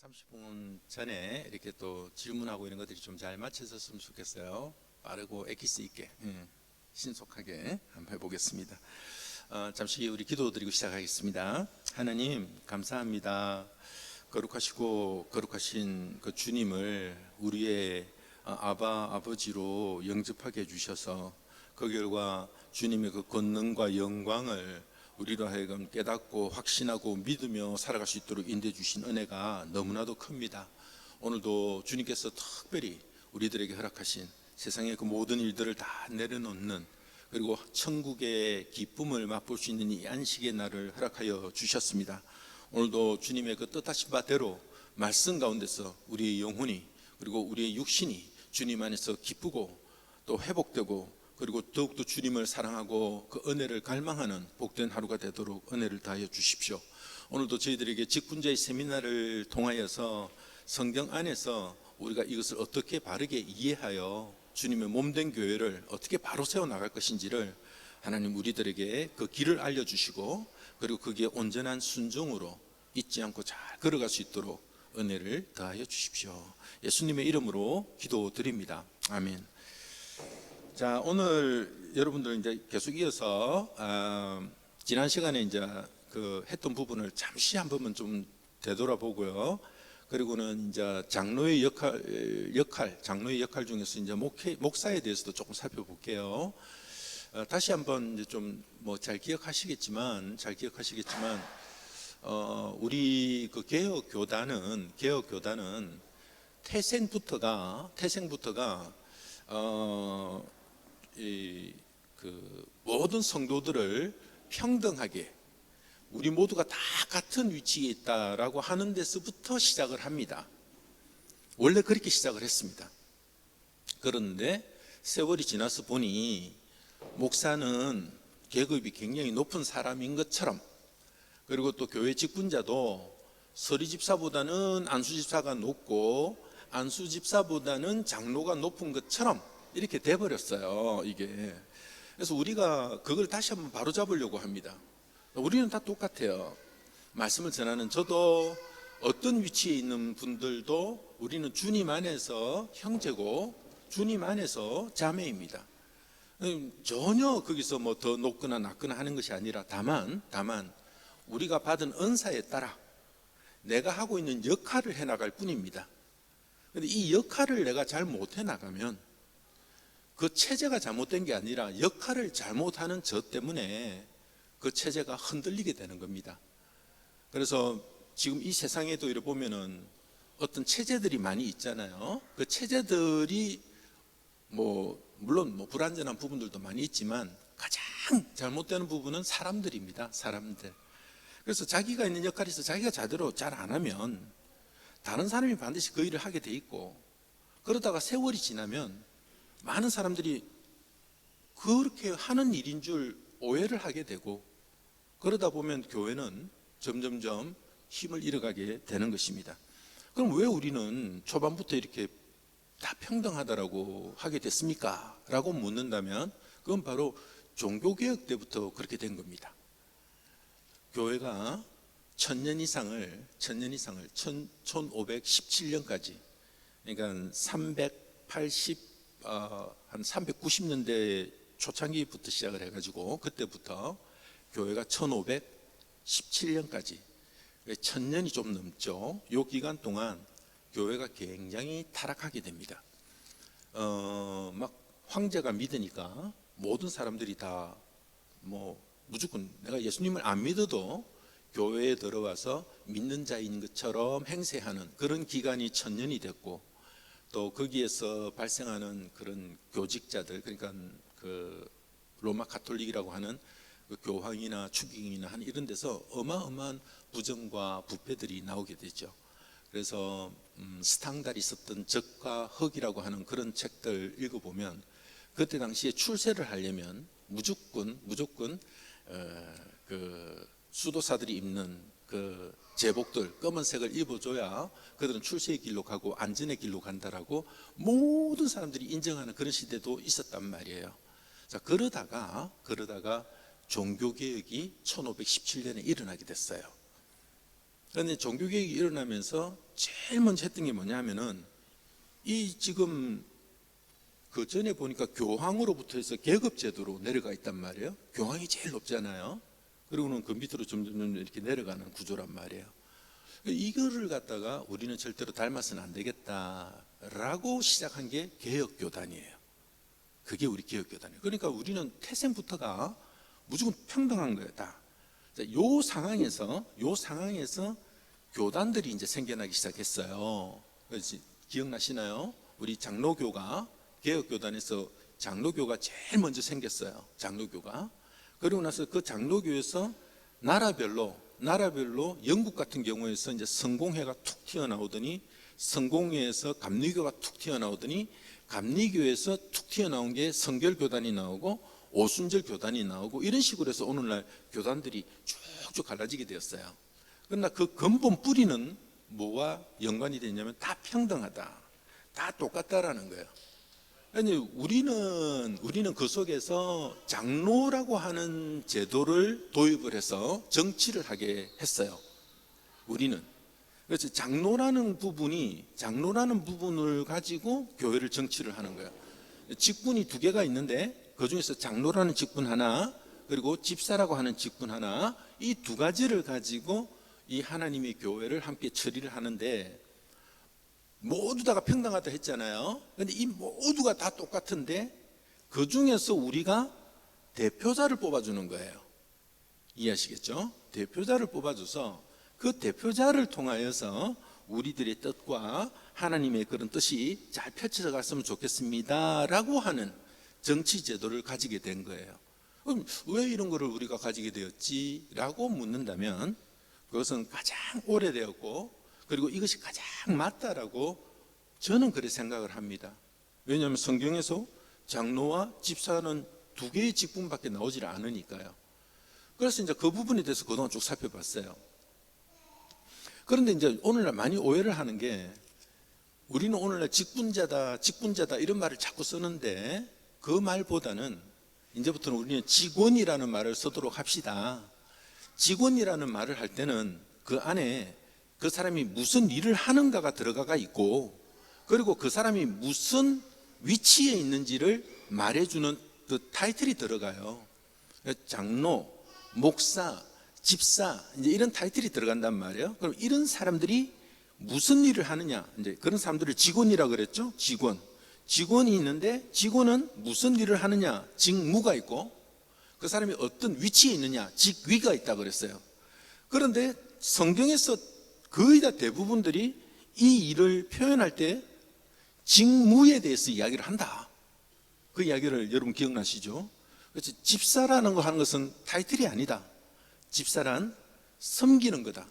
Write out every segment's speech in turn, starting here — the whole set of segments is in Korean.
30분 전에 이렇게 또 질문하고 이런 것들이 좀 잘 맞춰졌으면 좋겠어요. 빠르고 엑기스 있게, 신속하게 한번 해보겠습니다. 잠시 우리 기도드리고 시작하겠습니다. 하나님 감사합니다. 거룩하시고 거룩하신 그 주님을 우리의 아버지로 영접하게 해주셔서 그 결과 주님의 그 권능과 영광을 우리로 하여금 깨닫고 확신하고 믿으며 살아갈 수 있도록 인도해 주신 은혜가 너무나도 큽니다. 오늘도 주님께서 특별히 우리들에게 허락하신 세상의 그 모든 일들을 다 내려놓는, 그리고 천국의 기쁨을 맛볼 수 있는 이 안식의 날을 허락하여 주셨습니다. 오늘도 주님의 그 뜻하신 바대로 말씀 가운데서 우리의 영혼이, 그리고 우리의 육신이 주님 안에서 기쁘고 또 회복되고, 그리고 더욱더 주님을 사랑하고 그 은혜를 갈망하는 복된 하루가 되도록 은혜를 다하여 주십시오. 오늘도 저희들에게 직분자의 세미나를 통하여서 성경 안에서 우리가 이것을 어떻게 바르게 이해하여 주님의 몸된 교회를 어떻게 바로 세워나갈 것인지를 하나님 우리들에게 그 길을 알려주시고, 그리고 거기에 온전한 순종으로 잊지 않고 잘 걸어갈 수 있도록 은혜를 더하여 주십시오. 예수님의 이름으로 기도드립니다. 아멘. 자, 오늘 여러분들 이제 계속 이어서 지난 시간에 이제 그 했던 부분을 잠시 한 번만 좀 되돌아보고요. 그리고는 이제 장로의 역할 중에서 이제 목사에 대해서도 조금 살펴볼게요. 다시 한번 이제 좀 뭐 잘 기억하시겠지만 우리 그 개혁 교단은 태생부터가 그 모든 성도들을 평등하게 우리 모두가 다 같은 위치에 있다라고 하는 데서부터 시작을 합니다. 원래 그렇게 시작을 했습니다. 그런데 세월이 지나서 보니 목사는 계급이 굉장히 높은 사람인 것처럼, 그리고 또 교회 직분자도 서리집사보다는 안수집사가 높고 안수집사보다는 장로가 높은 것처럼 이렇게 돼버렸어요, 이게. 그래서 우리가 그걸 다시 한번 바로잡으려고 합니다. 우리는 다 똑같아요. 말씀을 전하는 저도, 어떤 위치에 있는 분들도 우리는 주님 안에서 형제고 주님 안에서 자매입니다. 전혀 거기서 뭐 더 높거나 낮거나 하는 것이 아니라 다만 우리가 받은 은사에 따라 내가 하고 있는 역할을 해나갈 뿐입니다. 그런데 이 역할을 내가 잘 못해 나가면 그 체제가 잘못된 게 아니라 역할을 잘못하는 저 때문에 그 체제가 흔들리게 되는 겁니다. 그래서 지금 이 세상에도 이렇게 보면은 어떤 체제들이 많이 있잖아요. 그 체제들이 물론 불완전한 부분들도 많이 있지만 가장 잘못되는 부분은 사람들입니다. 사람들. 그래서 자기가 있는 역할에서 자기가 제대로 잘 안 하면 다른 사람이 반드시 그 일을 하게 돼 있고, 그러다가 세월이 지나면 많은 사람들이 그렇게 하는 일인 줄 오해를 하게 되고, 그러다 보면 교회는 점점점 힘을 잃어가게 되는 것입니다. 그럼 왜 우리는 초반부터 이렇게 다 평등하다라고 하게 됐습니까? 라고 묻는다면 그건 바로 종교개혁 때부터 그렇게 된 겁니다. 교회가 1000년 이상을 1517년까지, 그러니까 390년대 초창기부터 시작을 해가지고 그때부터 교회가 1517년까지 1000년이 좀 넘죠. 이 기간 동안 교회가 굉장히 타락하게 됩니다. 막 황제가 믿으니까 모든 사람들이 다 무조건 내가 예수님을 안 믿어도 교회에 들어와서 믿는 자인 것처럼 행세하는 그런 기간이 1000년이 됐고, 또 거기에서 발생하는 그런 교직자들, 그러니까 그 로마 가톨릭이라고 하는 그 교황이나 추기경이나 하는 이런 데서 어마어마한 부정과 부패들이 나오게 되죠. 그래서 스탕달이 썼던 적과 흑이라고 하는 그런 책들 읽어보면 그때 당시에 출세를 하려면 무조건 그 수도사들이 입는 그 제복들, 검은색을 입어줘야 그들은 출세의 길로 가고 안전의 길로 간다라고 모든 사람들이 인정하는 그런 시대도 있었단 말이에요. 자, 그러다가 종교개혁이 1517년에 일어나게 됐어요. 그런데 종교개혁이 일어나면서 제일 먼저 했던 게 뭐냐면은 이 지금 그 전에 보니까 교황으로부터 해서 계급제도로 내려가 있단 말이에요. 교황이 제일 높잖아요. 그리고는 그 밑으로 점점 이렇게 내려가는 구조란 말이에요. 이거를 갖다가 우리는 절대로 닮아서는 안 되겠다라고 시작한 게 개혁교단이에요. 그게 우리 개혁교단이에요. 그러니까 우리는 태생부터가 무조건 평등한 거예요, 다. 요 상황에서 교단들이 이제 생겨나기 시작했어요. 그래서 기억나시나요? 우리 장로교가 개혁교단에서 장로교가 제일 먼저 생겼어요. 장로교가. 그리고 나서 그 장로교에서 나라별로 영국 같은 경우에서 이제 성공회가 툭 튀어나오더니 성공회에서 감리교가 툭 튀어나오더니 감리교에서 툭 튀어나온 게 성결교단이 나오고 오순절 교단이 나오고 이런 식으로 해서 오늘날 교단들이 쭉쭉 갈라지게 되었어요. 그러나 그 근본 뿌리는 뭐와 연관이 되냐면 다 평등하다, 다 똑같다라는 거예요. 아니, 우리는 그 속에서 장로라고 하는 제도를 도입을 해서 정치를 하게 했어요. 우리는. 그래서 장로라는 부분을 가지고 교회를 정치를 하는 거예요. 직분이 두 개가 있는데 그 중에서 장로라는 직분 하나, 그리고 집사라고 하는 직분 하나, 이 두 가지를 가지고 이 하나님의 교회를 함께 처리를 하는데 모두 다가 평등하다 했잖아요. 그런데 이 모두가 다 똑같은데 그 중에서 우리가 대표자를 뽑아주는 거예요. 이해하시겠죠? 대표자를 뽑아줘서 그 대표자를 통하여서 우리들의 뜻과 하나님의 그런 뜻이 잘 펼쳐져 갔으면 좋겠습니다 라고 하는 정치 제도를 가지게 된 거예요. 그럼 왜 이런 거를 우리가 가지게 되었지? 라고 묻는다면 그것은 가장 오래되었고 그리고 이것이 가장 맞다라고 저는 그렇게 생각을 합니다. 왜냐하면 성경에서 장로와 집사는 두 개의 직분밖에 나오질 않으니까요. 그래서 이제 그 부분에 대해서 그동안 쭉 살펴봤어요. 그런데 이제 오늘날 많이 오해를 하는 게 우리는 오늘날 직분자다 이런 말을 자꾸 쓰는데 그 말보다는 이제부터는 우리는 직원이라는 말을 쓰도록 합시다. 직원이라는 말을 할 때는 그 안에 그 사람이 무슨 일을 하는가가 들어가 있고 그리고 그 사람이 무슨 위치에 있는지를 말해주는 그 타이틀이 들어가요. 장로, 목사, 집사 이제 이런 타이틀이 들어간단 말이에요. 그럼 이런 사람들이 무슨 일을 하느냐, 이제 그런 사람들을 직원이라고 그랬죠. 직원이 있는데 직원은 무슨 일을 하느냐, 직무가 있고 그 사람이 어떤 위치에 있느냐, 직위가 있다고 그랬어요. 그런데 성경에서 거의 다 대부분들이 이 일을 표현할 때 직무에 대해서 이야기를 한다. 그 이야기를 여러분 기억나시죠? 그래서 집사라는 거 하는 것은 타이틀이 아니다. 집사란 섬기는 거다.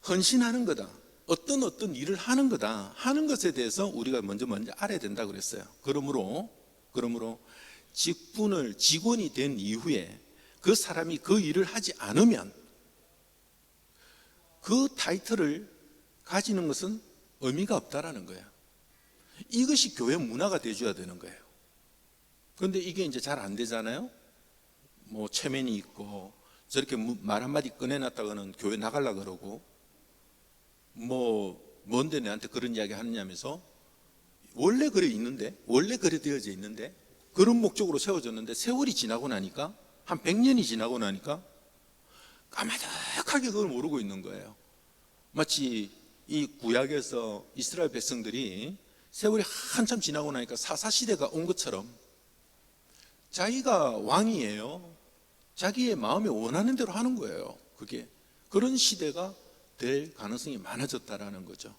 헌신하는 거다. 어떤 일을 하는 거다. 하는 것에 대해서 우리가 먼저 알아야 된다 그랬어요. 그러므로 직원이 된 이후에 그 사람이 그 일을 하지 않으면 그 타이틀을 가지는 것은 의미가 없다라는 거예요. 이것이 교회 문화가 되어줘야 되는 거예요. 그런데 이게 이제 잘 안 되잖아요. 뭐 체면이 있고 저렇게 말 한마디 꺼내놨다가는 교회 나가려고 그러고 뭐 뭔데 내한테 그런 이야기 하느냐면서 원래 그래 되어져 있는데 그런 목적으로 세워졌는데 세월이 지나고 나니까 한 100년이 지나고 나니까 까마득하게 그걸 모르고 있는 거예요. 마치 이 구약에서 이스라엘 백성들이 세월이 한참 지나고 나니까 사사시대가 온 것처럼 자기가 왕이에요. 자기의 마음에 원하는 대로 하는 거예요. 그게 그런 시대가 될 가능성이 많아졌다라는 거죠.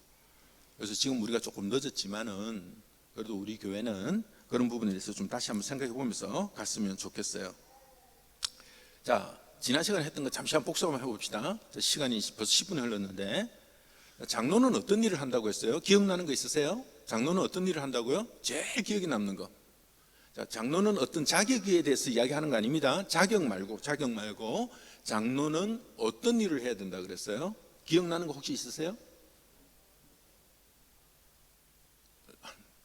그래서 지금 우리가 조금 늦었지만은 그래도 우리 교회는 그런 부분에 대해서 좀 다시 한번 생각해 보면서 갔으면 좋겠어요. 자, 지난 시간에 했던 거 잠시 한번 복습 한번 해봅시다. 시간이 벌써 10분이 흘렀는데 장로는 어떤 일을 한다고 했어요? 기억나는 거 있으세요? 장로는 어떤 일을 한다고요? 제일 기억에 남는 거. 자, 장로는 어떤 자격에 대해서 이야기하는 거 아닙니다. 자격 말고 장로는 어떤 일을 해야 된다 그랬어요? 기억나는 거 혹시 있으세요?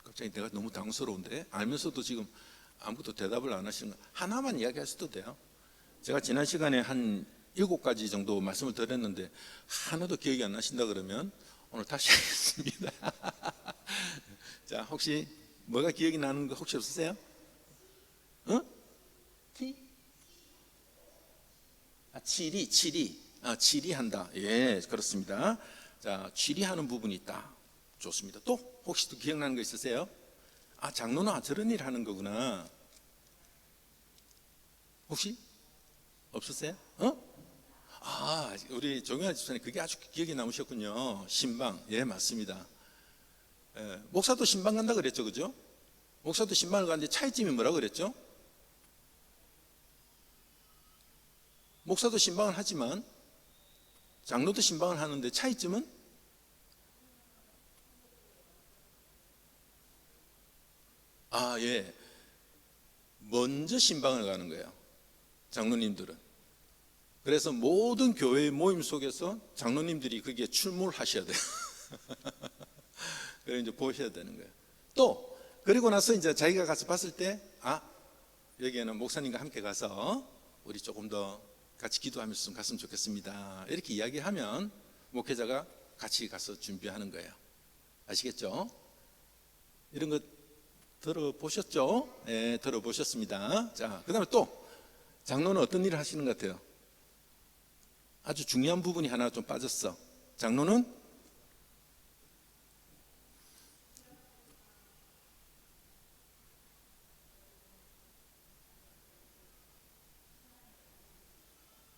갑자기 내가 너무 당황스러운데 알면서도 지금 아무것도 대답을 안 하시는 거 하나만 이야기하셔도 돼요. 제가 지난 시간에 한 7가지 정도 말씀을 드렸는데 하나도 기억이 안 나신다 그러면 오늘 다시 하겠습니다. 자, 혹시 뭐가 기억이 나는 거 혹시 없으세요? 치리한다. 예, 그렇습니다. 자, 치리하는 부분이 있다. 좋습니다. 또 혹시 또 기억나는 거 있으세요? 장로는 저런 일 하는 거구나. 혹시 없으세요? 우리 정영아 집사님 그게 아주 기억에 남으셨군요. 신방. 예, 맞습니다. 목사도 신방 간다 그랬죠, 그죠? 목사도 신방을 가는데 차이점이 뭐라 그랬죠? 목사도 신방을 하지만 장로도 신방을 하는데 차이점은? 예. 먼저 신방을 가는 거예요. 장로님들은. 그래서 모든 교회 모임 속에서 장로님들이 거기에 출몰 하셔야 돼요. 그래서 이제 보셔야 되는 거예요. 또, 그리고 나서 이제 자기가 가서 봤을 때, 여기에는 목사님과 함께 가서 우리 조금 더 같이 기도하면서 좀 갔으면 좋겠습니다. 이렇게 이야기하면 목회자가 같이 가서 준비하는 거예요. 아시겠죠? 이런 거 들어보셨죠? 네, 들어보셨습니다. 자, 그 다음에 또 장로는 어떤 일을 하시는 것 같아요? 아주 중요한 부분이 하나 좀 빠졌어. 장로는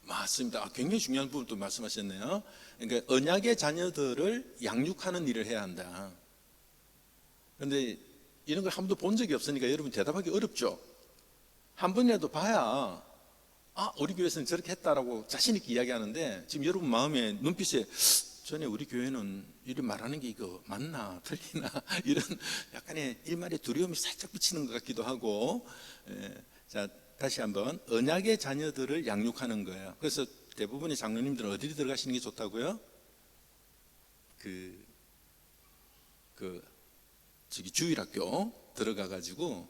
맞습니다. 굉장히 중요한 부분도 말씀하셨네요. 그러니까 언약의 자녀들을 양육하는 일을 해야 한다. 그런데 이런 걸 한 번도 본 적이 없으니까 여러분 대답하기 어렵죠. 한 번이라도 봐야 우리 교회에서는 저렇게 했다라고 자신 있게 이야기하는데 지금 여러분 마음에 눈빛에 전에 우리 교회는 이런 말하는 게 이거 맞나 틀리나 이런 약간의 일말의 두려움이 살짝 비치는 것 같기도 하고. 자, 다시 한번 언약의 자녀들을 양육하는 거예요. 그래서 대부분의 장로님들은 어디로 들어가시는 게 좋다고요? 저기 주일학교 들어가 가지고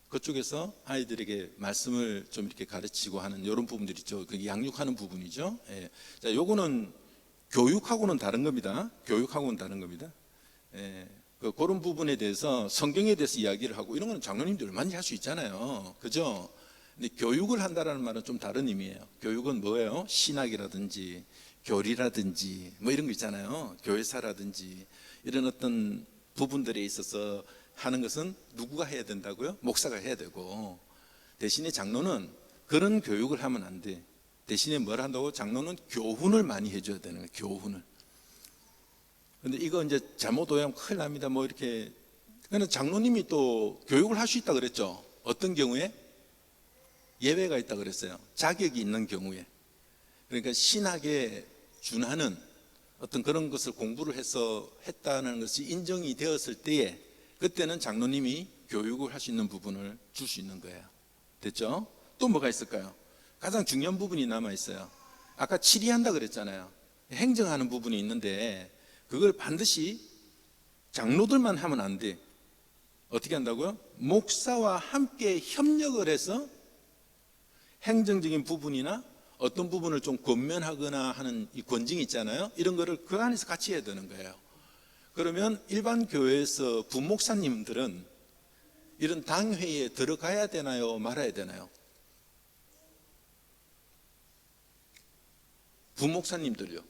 그쪽에서 아이들에게 말씀을 좀 이렇게 가르치고 하는 이런 부분들이 있죠. 그게 양육하는 부분이죠. 예. 자, 요거는 교육하고는 다른 겁니다. 교육하고는 다른 겁니다. 예. 그런 부분에 대해서 성경에 대해서 이야기를 하고 이런 거는 장로님들 얼마든지 할 수 있잖아요. 그죠? 근데 교육을 한다라는 말은 좀 다른 의미예요. 교육은 뭐예요? 신학이라든지 교리라든지 뭐 이런 거 있잖아요. 교회사라든지 이런 어떤 부분들에 있어서 하는 것은 누구가 해야 된다고요? 목사가 해야 되고, 대신에 장로는 그런 교육을 하면 안 돼. 대신에 뭘 한다고? 장로는 교훈을 많이 해줘야 되는 거예요. 교훈을. 근데 이거 이제 잘못 오해하면 큰일 납니다. 뭐 이렇게. 그러니까 장로님이 또 교육을 할 수 있다 그랬죠. 어떤 경우에? 예외가 있다 그랬어요. 자격이 있는 경우에. 그러니까 신학에 준하는 어떤 그런 것을 공부를 해서 했다는 것이 인정이 되었을 때에 그때는 장로님이 교육을 할 수 있는 부분을 줄 수 있는 거예요. 됐죠? 또 뭐가 있을까요? 가장 중요한 부분이 남아 있어요. 아까 치리한다 그랬잖아요. 행정하는 부분이 있는데 그걸 반드시 장로들만 하면 안 돼. 어떻게 한다고요? 목사와 함께 협력을 해서 행정적인 부분이나 어떤 부분을 좀 권면하거나 하는 이 권징이 있잖아요. 이런 거를 그 안에서 같이 해야 되는 거예요. 그러면 일반 교회에서 부목사님들은 이런 당회에 들어가야 되나요? 말아야 되나요? 부목사님들요.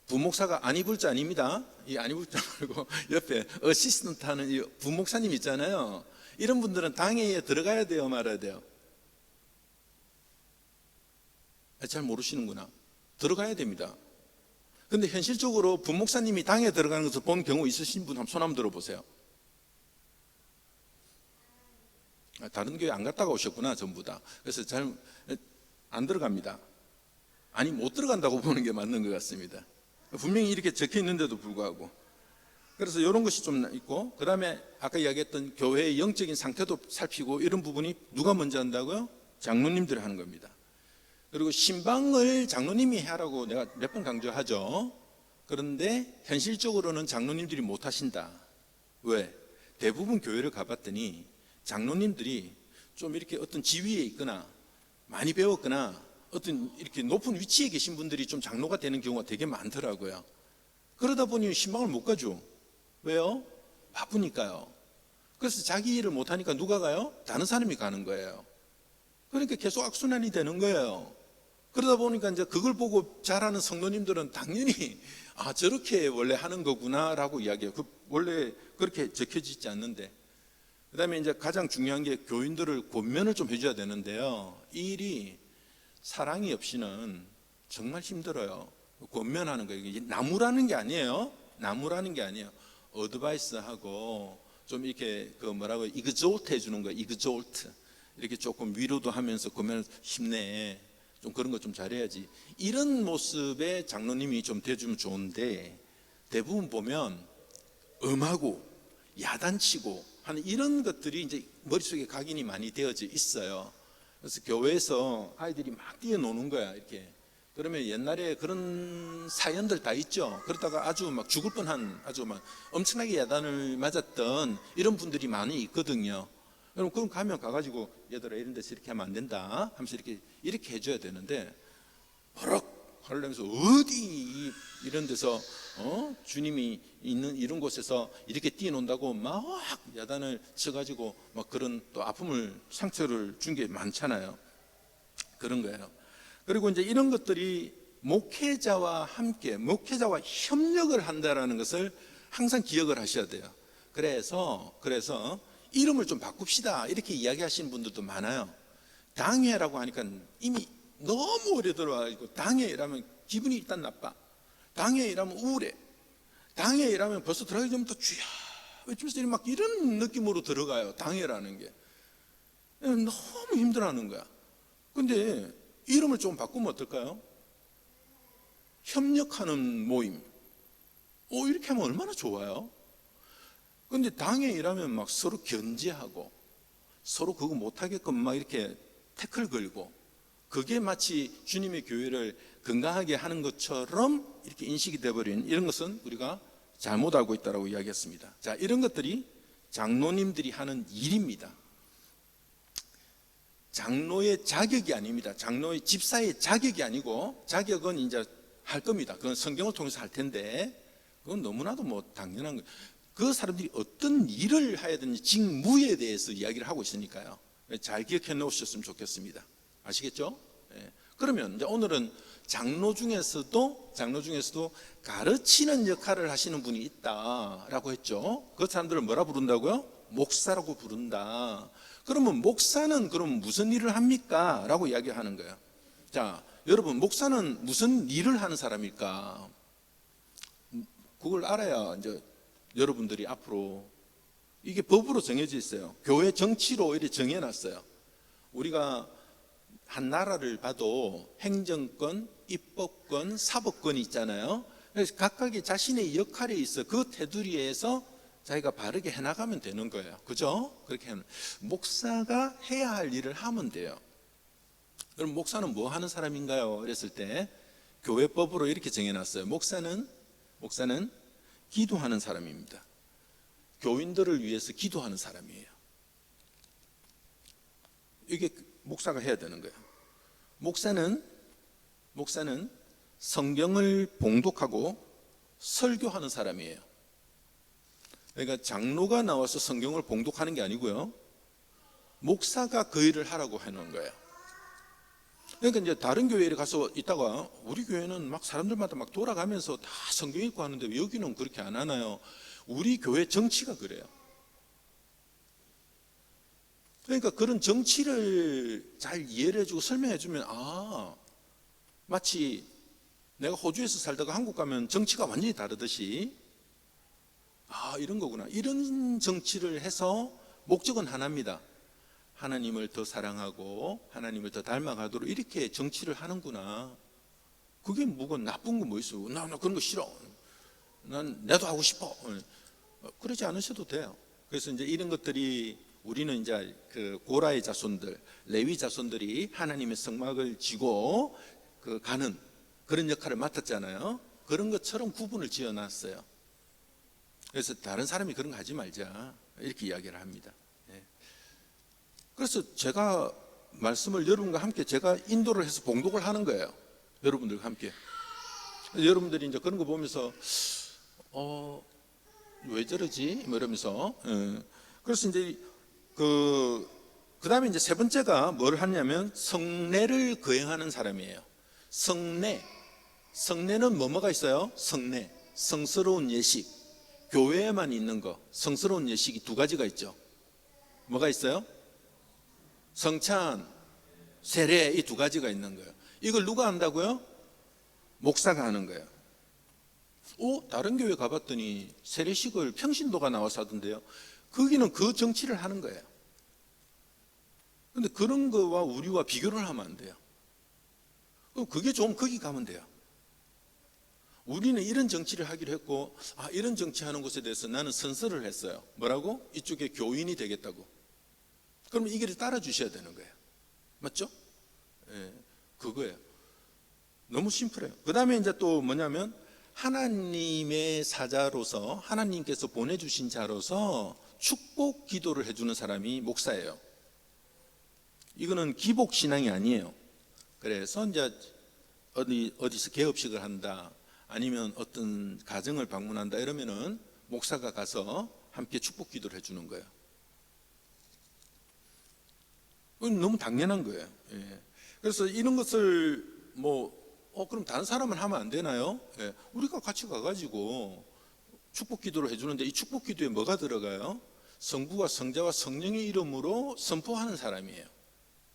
부목사가 안이불자 아닙니다. 이 안이불자 말고 옆에 어시스턴트 하는 이 부목사님 있잖아요. 이런 분들은 당회에 들어가야 돼요? 말아야 돼요? 잘 모르시는구나. 들어가야 됩니다. 근데 현실적으로 부목사님이 당에 들어가는 것을 본 경우 있으신 분 한번 손 한번 들어보세요. 다른 교회 안 갔다가 오셨구나, 전부 다. 그래서 잘 안 들어갑니다. 아니, 못 들어간다고 보는 게 맞는 것 같습니다. 분명히 이렇게 적혀 있는데도 불구하고. 그래서 이런 것이 좀 있고, 그 다음에 아까 이야기했던 교회의 영적인 상태도 살피고 이런 부분이 누가 먼저 한다고요? 장로님들이 하는 겁니다. 그리고 신방을 장로님이 하라고 내가 몇 번 강조하죠. 그런데 현실적으로는 장로님들이 못 하신다. 왜? 대부분 교회를 가봤더니 장로님들이 좀 이렇게 어떤 지위에 있거나 많이 배웠거나 어떤 이렇게 높은 위치에 계신 분들이 좀 장로가 되는 경우가 되게 많더라고요. 그러다 보니 신방을 못 가죠. 왜요? 바쁘니까요. 그래서 자기 일을 못하니까 누가 가요? 다른 사람이 가는 거예요. 그러니까 계속 악순환이 되는 거예요. 그러다 보니까 이제 그걸 보고 잘하는 성도님들은 당연히 저렇게 원래 하는 거구나라고 이야기해요. 원래 그렇게 적혀지지 않는데. 그다음에 이제 가장 중요한 게 교인들을 권면을 좀 해줘야 되는데요. 이 일이 사랑이 없이는 정말 힘들어요. 권면하는 거예요. 이게 나무라는 게 아니에요. 나무라는 게 아니에요. 어드바이스하고 좀 이렇게 이그조트 해주는 거예요. 이그조트. 이렇게 조금 위로도 하면서 권면을 힘내. 좀 그런 거 좀 잘해야지. 이런 모습의 장로님이 좀 돼주면 좋은데 대부분 보면 엄하고 야단치고 하는 이런 것들이 이제 머릿속에 각인이 많이 되어져 있어요. 그래서 교회에서 아이들이 막 뛰어노는 거야, 이렇게. 그러면 옛날에 그런 사연들 다 있죠. 그러다가 아주 막 죽을 뻔한 아주 막 엄청나게 야단을 맞았던 이런 분들이 많이 있거든요. 여러분, 그럼 가면 가가지고 얘들아 이런 데서 이렇게 하면 안 된다 하면서 이렇게 해줘야 되는데 버럭 하려면서 어디 이런 데서 주님이 있는 이런 곳에서 이렇게 뛰어논다고 막 야단을 쳐가지고 막 그런 또 상처를 준 게 많잖아요. 그런 거예요. 그리고 이제 이런 것들이 목회자와 협력을 한다라는 것을 항상 기억을 하셔야 돼요. 그래서 이름을 좀 바꿉시다 이렇게 이야기하시는 분들도 많아요. 당회라고 하니까 이미 너무 오래 들어와가지고 당회라면 기분이 일단 나빠. 당회라면 우울해. 당회라면 벌써 들어가기 전부터 주야 외치면서 막 이런 느낌으로 들어가요. 당회라는 게 너무 힘들어하는 거야. 근데 이름을 좀 바꾸면 어떨까요? 협력하는 모임. 이렇게 하면 얼마나 좋아요. 근데 당회이라면 막 서로 견제하고 서로 그거 못하게끔 막 이렇게 태클 걸고 그게 마치 주님의 교회를 건강하게 하는 것처럼 이렇게 인식이 되어버린 이런 것은 우리가 잘못 알고 있다고 이야기했습니다. 자, 이런 것들이 장로님들이 하는 일입니다. 장로의 자격이 아닙니다. 장로의 집사의 자격이 아니고 자격은 이제 할 겁니다. 그건 성경을 통해서 할 텐데 그건 너무나도 뭐 당연한 거예요. 그 사람들이 어떤 일을 해야 되는지 직무에 대해서 이야기를 하고 있으니까요. 잘 기억해 놓으셨으면 좋겠습니다. 아시겠죠? 네. 그러면 이제 오늘은 장로 중에서도 가르치는 역할을 하시는 분이 있다라고 했죠. 그 사람들을 뭐라 부른다고요? 목사라고 부른다. 그러면 목사는 그럼 무슨 일을 합니까? 라고 이야기하는 거예요. 자, 여러분, 목사는 무슨 일을 하는 사람일까? 그걸 알아야 이제 여러분들이 앞으로 이게 법으로 정해져 있어요. 교회 정치로 이렇게 정해놨어요. 우리가 한 나라를 봐도 행정권, 입법권, 사법권이 있잖아요. 그래서 각각의 자신의 역할에 있어 그 테두리에서 자기가 바르게 해나가면 되는 거예요. 그죠? 그렇게 하면 목사가 해야 할 일을 하면 돼요. 그럼 목사는 뭐 하는 사람인가요? 그랬을 때 교회법으로 이렇게 정해놨어요. 목사는 기도하는 사람입니다. 교인들을 위해서 기도하는 사람이에요. 이게 목사가 해야 되는 거예요. 목사는 성경을 봉독하고 설교하는 사람이에요. 그러니까 장로가 나와서 성경을 봉독하는 게 아니고요. 목사가 그 일을 하라고 해놓은 거예요. 그러니까 이제 다른 교회에 가서 있다가 우리 교회는 막 사람들마다 막 돌아가면서 다 성경 읽고 하는데 왜 여기는 그렇게 안 하나요? 우리 교회 정치가 그래요. 그러니까 그런 정치를 잘 이해를 해주고 설명해주면 마치 내가 호주에서 살다가 한국 가면 정치가 완전히 다르듯이 이런 거구나. 이런 정치를 해서 목적은 하나입니다. 하나님을 더 사랑하고 하나님을 더 닮아가도록 이렇게 정치를 하는구나. 그게 뭐가 나쁜 거 뭐 있어? 나 그런 거 싫어. 나도 하고 싶어. 그러지 않으셔도 돼요. 그래서 이제 이런 것들이 우리는 이제 그 고라의 자손들, 레위 자손들이 하나님의 성막을 지고 가는 그런 역할을 맡았잖아요. 그런 것처럼 구분을 지어놨어요. 그래서 다른 사람이 그런 거 하지 말자 이렇게 이야기를 합니다. 그래서 제가 말씀을 여러분과 함께 제가 인도를 해서 봉독을 하는 거예요. 여러분들과 함께. 여러분들이 이제 그런 거 보면서 왜 저러지? 뭐 이러면서. 그래서 이제 그 다음에 이제 세 번째가 뭘 하냐면 성례를 거행하는 사람이에요. 성례는 뭐가 있어요? 성례, 성스러운 예식. 교회에만 있는 거, 성스러운 예식이 두 가지가 있죠. 뭐가 있어요? 성찬, 세례, 이 두 가지가 있는 거예요. 이걸 누가 한다고요? 목사가 하는 거예요. 다른 교회 가봤더니 세례식을 평신도가 나와서 하던데요. 거기는 그 정치를 하는 거예요. 근데 그런 거와 우리와 비교를 하면 안 돼요. 그게 좀 거기 가면 돼요. 우리는 이런 정치를 하기로 했고, 이런 정치하는 곳에 대해서 나는 선서를 했어요. 뭐라고? 이쪽에 교인이 되겠다고. 그러면 이 길을 따라 주셔야 되는 거예요. 맞죠? 예, 그거예요. 너무 심플해요. 그 다음에 이제 또 뭐냐면 하나님의 사자로서, 하나님께서 보내주신 자로서 축복 기도를 해주는 사람이 목사예요. 이거는 기복 신앙이 아니에요. 그래서 이제 어디서 개업식을 한다, 아니면 어떤 가정을 방문한다 이러면은 목사가 가서 함께 축복 기도를 해주는 거예요. 너무 당연한 거예요. 예. 그래서 이런 것을 그럼 다른 사람은 하면 안 되나요? 예. 우리가 같이 가가지고 축복 기도를 해주는데 이 축복 기도에 뭐가 들어가요? 성부와 성자와 성령의 이름으로 선포하는 사람이에요.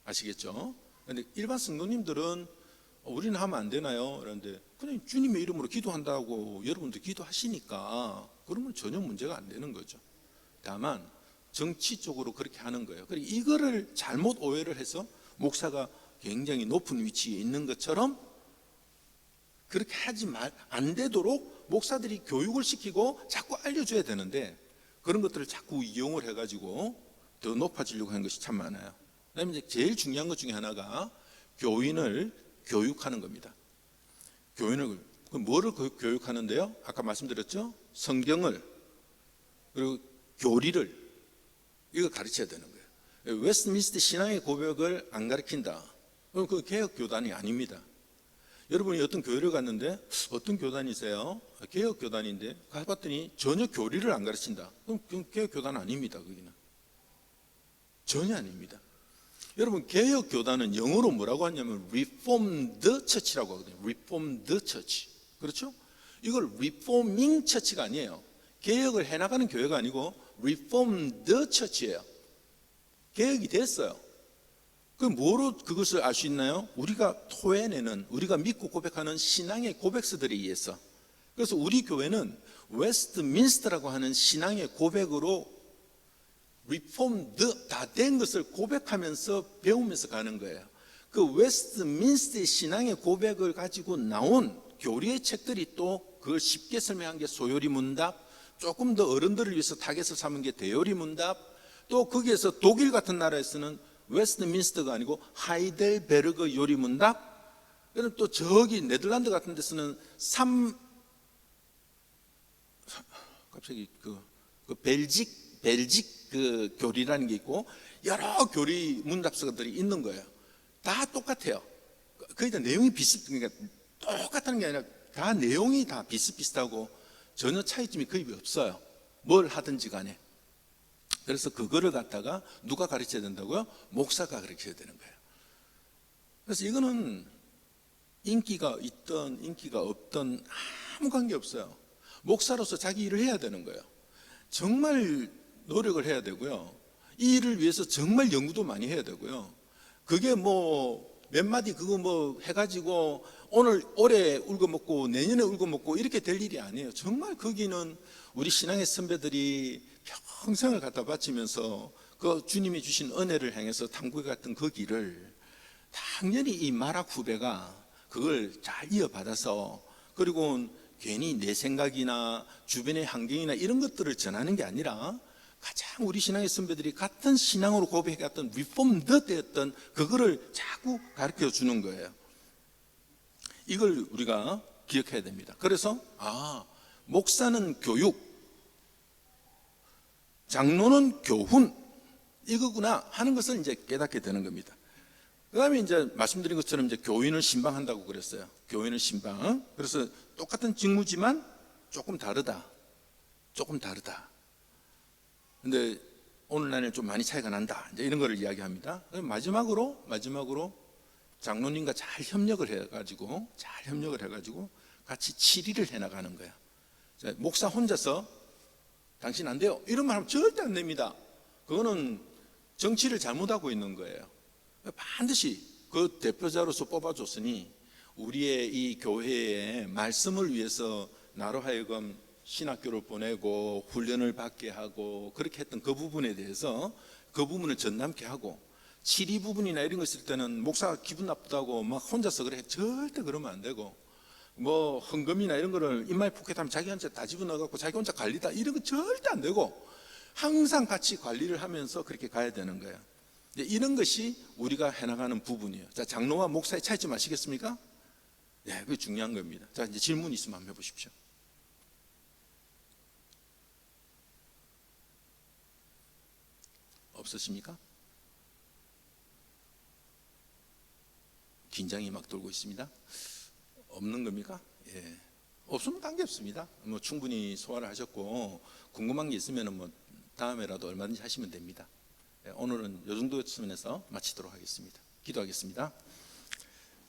아시겠죠? 그런데 일반 성도님들은 우리는 하면 안 되나요? 그런데 그냥 주님의 이름으로 기도한다고 여러분들 기도하시니까 그러면 전혀 문제가 안 되는 거죠. 다만 정치적으로 그렇게 하는 거예요. 그리고 이거를 잘못 오해를 해서 목사가 굉장히 높은 위치에 있는 것처럼 그렇게 하지 안 되도록 목사들이 교육을 시키고 자꾸 알려줘야 되는데 그런 것들을 자꾸 이용을 해가지고 더 높아지려고 하는 것이 참 많아요. 그다음에 이제 제일 중요한 것 중에 하나가 교인을 교육하는 겁니다. 교인을 뭐를 교육하는데요? 아까 말씀드렸죠? 성경을 그리고 교리를 이거 가르쳐야 되는 거예요. 웨스트민스터 신앙의 고백을 안 가르친다. 그럼 그 개혁 교단이 아닙니다. 여러분이 어떤 교회를 갔는데 어떤 교단이세요? 개혁 교단인데 가봤더니 전혀 교리를 안 가르친다. 그럼 개혁 교단 아닙니다. 거기는 전혀 아닙니다. 여러분 개혁 교단은 영어로 뭐라고 하냐면 Reformed Church라고 하거든요. Reformed Church. 그렇죠? 이걸 Reforming Church가 아니에요. 개혁을 해나가는 교회가 아니고 Reformed Church예요. 개혁이 됐어요. 그럼 뭐로 그것을 알 수 있나요? 우리가 토해내는, 우리가 믿고 고백하는 신앙의 고백서들에 의해서. 그래서 우리 교회는 웨스트민스터라고 하는 신앙의 고백으로 리폼드 다 된 것을 고백하면서 배우면서 가는 거예요. 그 웨스트민스터의 신앙의 고백을 가지고 나온 교리의 책들이 또 그걸 쉽게 설명한 게 소요리 문답, 조금 더 어른들을 위해서 타겟을 삼은 게 대요리 문답, 또 거기에서 독일 같은 나라에서는 웨스트민스터가 아니고 하이델베르그 요리 문답, 그럼 또 저기 네덜란드 같은 데서는 갑자기 그 벨직 그 교리라는 게 있고 여러 교리 문답서들이 있는 거예요. 다 똑같아요. 거의 다 내용이 그러니까 똑같다는 게 아니라 다 내용이 다 비슷비슷하고 전혀 차이점이 거의 없어요. 뭘 하든지 간에. 그래서 그거를 갖다가 누가 가르쳐야 된다고요? 목사가 가르쳐야 되는 거예요. 그래서 이거는 인기가 있든 인기가 없든 아무 관계 없어요. 목사로서 자기 일을 해야 되는 거예요. 정말 노력을 해야 되고요. 이 일을 위해서 정말 연구도 많이 해야 되고요. 그게 몇 마디 그거 해가지고 올해 울고먹고 내년에 울고먹고 이렇게 될 일이 아니에요. 정말 거기는 우리 신앙의 선배들이 평생을 갖다 바치면서 그 주님이 주신 은혜를 향해서 탐구해 갔던 그 길을 당연히 이 마락 후배가 그걸 잘 이어받아서 그리고 괜히 내 생각이나 주변의 환경이나 이런 것들을 전하는 게 아니라 가장 우리 신앙의 선배들이 같은 신앙으로 고백했던 리폼드 되었던 그거를 자꾸 가르쳐 주는 거예요. 이걸 우리가 기억해야 됩니다. 그래서 목사는 교육, 장로는 교훈 이거구나 하는 것을 이제 깨닫게 되는 겁니다. 그다음에 이제 말씀드린 것처럼 이제 교인을 신방한다고 그랬어요. 교인을 신방. 그래서 똑같은 직무지만 조금 다르다. 조금 다르다. 근데 오늘날에는 좀 많이 차이가 난다. 이제 이런 거를 이야기합니다. 마지막으로 장로님과 잘 협력을 해가지고 같이 치리를 해나가는 거야. 목사 혼자서 당신 안 돼요. 이런 말 하면 절대 안 됩니다. 그거는 정치를 잘못하고 있는 거예요. 반드시 그 대표자로서 뽑아줬으니 우리의 이 교회의 말씀을 위해서 나로 하여금 신학교를 보내고 훈련을 받게 하고 그렇게 했던 그 부분에 대해서 그 부분을 전담케 하고 치리 부분이나 이런 거 있을 때는 목사가 기분 나쁘다고 막 혼자서 그래 절대 그러면 안 되고 뭐 헌금이나 이런 거를 인마이 포켓하면 자기 혼자 다 집어넣어갖고 자기 혼자 관리다 이런 거 절대 안 되고 항상 같이 관리를 하면서 그렇게 가야 되는 거예요. 이런 것이 우리가 해나가는 부분이에요. 자, 장로와 목사의 차이점 아시겠습니까? 네, 그게 중요한 겁니다. 자, 이제 질문 있으면 한번 해보십시오. 없으십니까? 긴장이 막 돌고 있습니다. 없는 겁니까? 예. 없으면 관계없습니다. 뭐 충분히 소화를 하셨고 궁금한 게 있으면 뭐 다음에라도 얼마든지 하시면 됩니다. 예, 오늘은 이 정도 수준에서 마치도록 하겠습니다. 기도하겠습니다.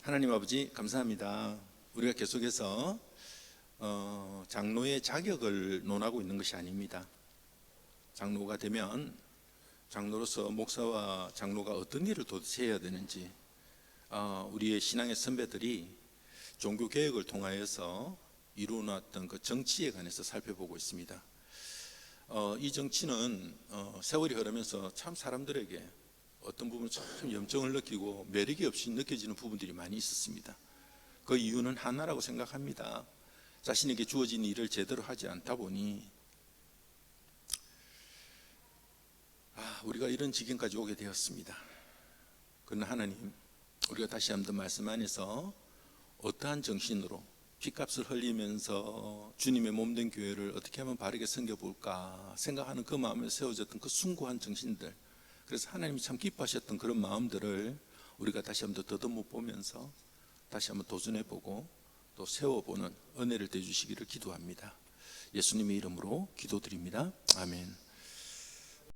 하나님 아버지 감사합니다. 우리가 계속해서 장로의 자격을 논하고 있는 것이 아닙니다. 장로가 되면 장로로서 목사와 장로가 어떤 일을 도대체 해야 되는지 우리의 신앙의 선배들이 종교개혁을 통하여서 이루어놨던 그 정치에 관해서 살펴보고 있습니다. 이 정치는 세월이 흐르면서 참 사람들에게 어떤 부분 참 염증을 느끼고 매력이 없이 느껴지는 부분들이 많이 있었습니다. 그 이유는 하나라고 생각합니다. 자신에게 주어진 일을 제대로 하지 않다 보니 우리가 이런 지경까지 오게 되었습니다. 그러나 하나님, 우리가 다시 한번 말씀 안에서 어떠한 정신으로 핏값을 흘리면서 주님의 몸된 교회를 어떻게 하면 바르게 섬겨볼까 생각하는 그 마음에 세워졌던 그 숭고한 정신들, 그래서 하나님이 참 기뻐하셨던 그런 마음들을 우리가 다시 한번 더듬어 보면서 다시 한번 도전해보고 또 세워보는 은혜를 대주시기를 기도합니다. 예수님의 이름으로 기도드립니다. 아멘.